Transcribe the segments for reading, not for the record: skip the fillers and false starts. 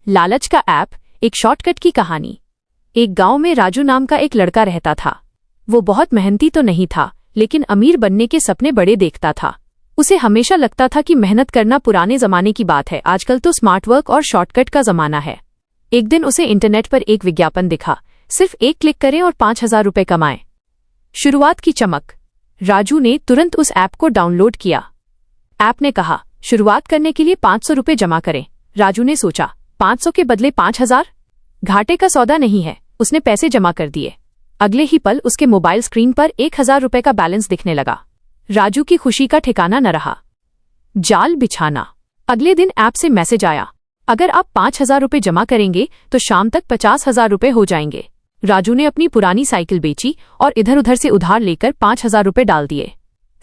लालच का ऐप, एक शॉर्टकट की कहानी। एक गांव में राजू नाम का एक लड़का रहता था। वो बहुत मेहनती तो नहीं था, लेकिन अमीर बनने के सपने बड़े देखता था। उसे हमेशा लगता था कि मेहनत करना पुराने जमाने की बात है, आजकल तो स्मार्ट वर्क और शॉर्टकट का जमाना है। एक दिन उसे इंटरनेट पर एक विज्ञापन दिखा, सिर्फ एक क्लिक करें और 5,000 रुपये कमाएं। शुरुआत की चमक। राजू ने तुरंत उस ऐप को डाउनलोड किया। ऐप ने कहा, शुरुआत करने के लिए 500 रुपये जमा करें। राजू ने सोचा, 500 के बदले 5,000? घाटे का सौदा नहीं है। उसने पैसे जमा कर दिए। अगले ही पल उसके मोबाइल स्क्रीन पर 1,000 रुपये का बैलेंस दिखने लगा। राजू की खुशी का ठिकाना न रहा। जाल बिछाना। अगले दिन ऐप से मैसेज आया, अगर आप 5,000 रुपये जमा करेंगे तो शाम तक 50,000 रुपये हो जाएंगे। राजू ने अपनी पुरानी साइकिल बेची और इधर उधर से उधार लेकर 5,000 रुपये डाल दिए।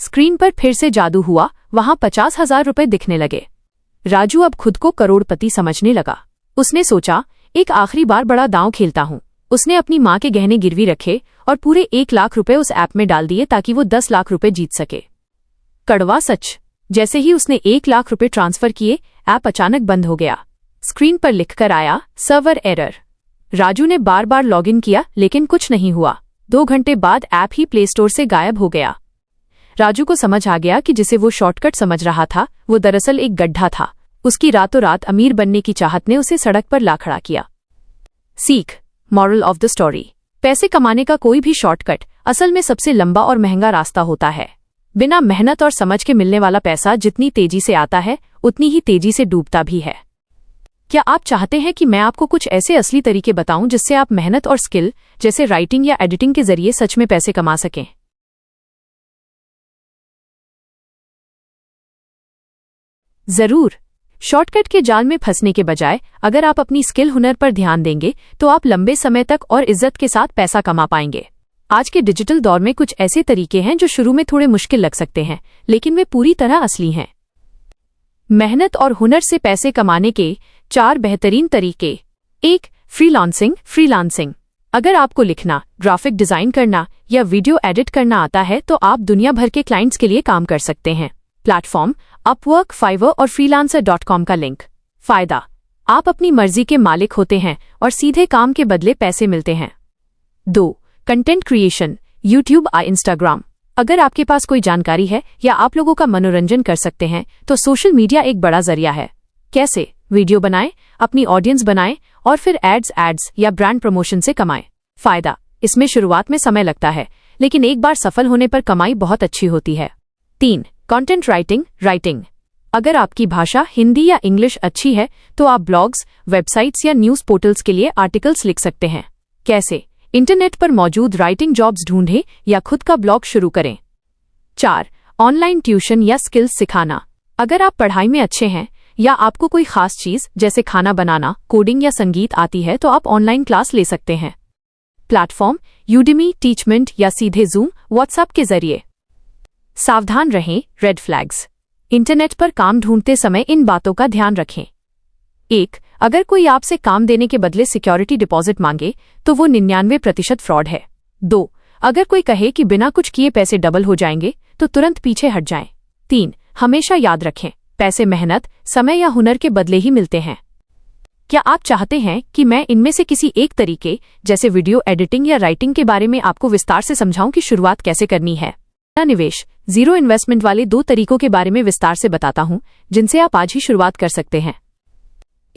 स्क्रीन पर फिर से जादू हुआ, वहां 50,000 रुपये दिखने लगे। राजू अब खुद को करोड़पति समझने लगा। उसने सोचा, एक आखिरी बार बड़ा दांव खेलता हूं। उसने अपनी मां के गहने गिरवी रखे और पूरे 1 लाख रुपए उस ऐप में डाल दिए ताकि वो 10 लाख रुपए जीत सके। कड़वा सच। जैसे ही उसने 1 लाख रुपए ट्रांसफर किए, ऐप अचानक बंद हो गया। स्क्रीन पर लिखकर आया, सर्वर एरर। राजू ने बार बार लॉगिन किया, लेकिन कुछ नहीं हुआ। 2 घंटे बाद ऐप ही प्ले स्टोर से गायब हो गया। राजू को समझ आ गया कि जिसे वो शॉर्टकट समझ रहा था, वो दरअसल एक गड्ढा था। उसकी रातों रात अमीर बनने की चाहत ने उसे सड़क पर ला खड़ा किया। सीख, मॉरल ऑफ द स्टोरी। पैसे कमाने का कोई भी शॉर्टकट असल में सबसे लंबा और महंगा रास्ता होता है। बिना मेहनत और समझ के मिलने वाला पैसा जितनी तेजी से आता है, उतनी ही तेजी से डूबता भी है। क्या आप चाहते हैं कि मैं आपको कुछ ऐसे असली तरीके बताऊं जिससे आप मेहनत और स्किल जैसे राइटिंग या एडिटिंग के जरिए सच में पैसे कमा सकें? जरूर। शॉर्टकट के जाल में फंसने के बजाय अगर आप अपनी स्किल हुनर पर ध्यान देंगे तो आप लंबे समय तक और इज्जत के साथ पैसा कमा पाएंगे। आज के डिजिटल दौर में कुछ ऐसे तरीके हैं जो शुरू में थोड़े मुश्किल लग सकते हैं, लेकिन वे पूरी तरह असली हैं। मेहनत और हुनर से पैसे कमाने के 4 बेहतरीन तरीके। 1. फ्रीलांसिंग। अगर आपको लिखना, ग्राफिक डिजाइन करना या वीडियो एडिट करना आता है तो आप दुनिया भर के क्लाइंट्स के लिए काम कर सकते हैं। प्लेटफॉर्म अपवर्क, फाइवर और freelancer.com का लिंक। फायदा, आप अपनी मर्जी के मालिक होते हैं और सीधे काम के बदले पैसे मिलते हैं। 2. कंटेंट क्रिएशन, यूट्यूब या इंस्टाग्राम। अगर आपके पास कोई जानकारी है या आप लोगों का मनोरंजन कर सकते हैं तो सोशल मीडिया एक बड़ा जरिया है। कैसे? वीडियो बनाएं, अपनी ऑडियंस बनाएं और फिर एड्स या ब्रांड प्रमोशन से कमाएं। फायदा, इसमें शुरुआत में समय लगता है, लेकिन एक बार सफल होने पर कमाई बहुत अच्छी होती है। 3. Content writing. अगर आपकी भाषा हिंदी या इंग्लिश अच्छी है तो आप ब्लॉग्स, वेबसाइट्स या न्यूज़ पोर्टल्स के लिए आर्टिकल्स लिख सकते हैं। कैसे? इंटरनेट पर मौजूद राइटिंग जॉब्स ढूंढें या खुद का ब्लॉग शुरू करें। 4. ऑनलाइन ट्यूशन या स्किल्स सिखाना। अगर आप पढ़ाई में अच्छे हैं या आपको कोई खास चीज जैसे खाना बनाना, कोडिंग या संगीत आती है तो आप ऑनलाइन क्लास ले सकते हैं। प्लेटफॉर्म यूडेमी, टीचमेंट या सीधे जूम, व्हाट्सएप के जरिए। सावधान रहें, रेड फ्लैग्स। इंटरनेट पर काम ढूंढते समय इन बातों का ध्यान रखें। 1. अगर कोई आपसे काम देने के बदले सिक्योरिटी डिपॉजिट मांगे तो वो 99% फ्रॉड है। 2. अगर कोई कहे कि बिना कुछ किए पैसे डबल हो जाएंगे तो तुरंत पीछे हट जाएं। 3. हमेशा याद रखें, पैसे मेहनत, समय या हुनर के बदले ही मिलते हैं। क्या आप चाहते हैं कि मैं इनमें से किसी एक तरीके जैसे वीडियो एडिटिंग या राइटिंग के बारे में आपको विस्तार से समझाऊं कि शुरुआत कैसे करनी है? निवेश, जीरो इन्वेस्टमेंट वाले 2 तरीकों के बारे में विस्तार से बताता हूं जिनसे आप आज ही शुरुआत कर सकते हैं।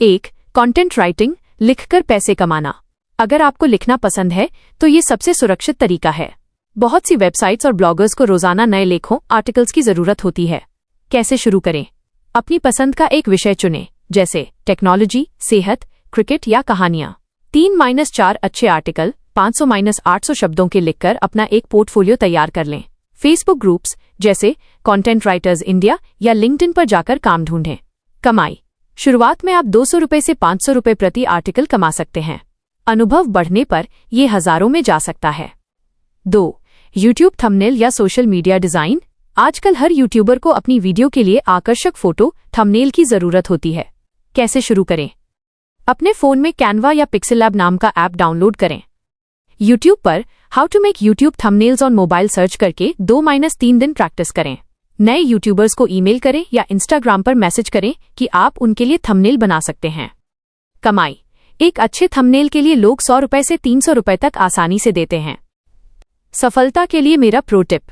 1. कंटेंट राइटिंग, लिखकर पैसे कमाना। अगर आपको लिखना पसंद है तो ये सबसे सुरक्षित तरीका है। बहुत सी वेबसाइट्स और ब्लॉगर्स को रोजाना नए लेखों, आर्टिकल्स की जरूरत होती है। कैसे शुरू करें? अपनी पसंद का एक विषय चुनें, जैसे टेक्नोलॉजी, सेहत, क्रिकेट या कहानियां। 3-4 अच्छे आर्टिकल 500-800 शब्दों के लिखकर अपना एक पोर्टफोलियो तैयार कर लें। फेसबुक ग्रुप्स जैसे कंटेंट राइटर्स इंडिया या लिंक्डइन पर जाकर काम ढूंढें। कमाई, शुरुआत में आप 200 रुपये से 500 रुपये प्रति आर्टिकल कमा सकते हैं। अनुभव बढ़ने पर ये हजारों में जा सकता है। 2. यूट्यूब थंबनेल या सोशल मीडिया डिजाइन। आजकल हर यूट्यूबर को अपनी वीडियो के लिए आकर्षक फोटो, थंबनेल की जरूरत होती है। कैसे शुरू करें? अपने फोन में कैनवा या पिक्सेल लैब नाम का ऐप डाउनलोड करें। यूट्यूब पर how to make YouTube thumbnails on mobile search करके 2-3 दिन प्रैक्टिस करें। नए यूट्यूबर्स को ईमेल करें या इंस्टाग्राम पर मैसेज करें कि आप उनके लिए थंबनेल बना सकते हैं। कमाई। एक अच्छे थंबनेल के लिए लोग 100 रुपए से 300 रुपए तक आसानी से देते हैं। सफलता के लिए मेरा प्रो टिप: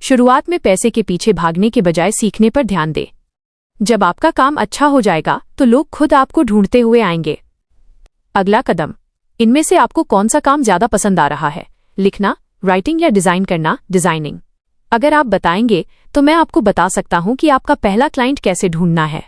शुरुआत में पैसे के पीछे भागने के बजाय सीखने पर ध्यान दें। जब आपका काम अच्छा हो जाएगा तो लोग खुद आपको ढूंढते हुए आएंगे। अगला कदम: इनमें से आपको कौन सा काम ज्यादा पसंद आ रहा है? लिखना, राइटिंग या डिजाइन करना? डिजाइनिंग। अगर आप बताएंगे तो मैं आपको बता सकता हूं कि आपका पहला क्लाइंट कैसे ढूंढना है।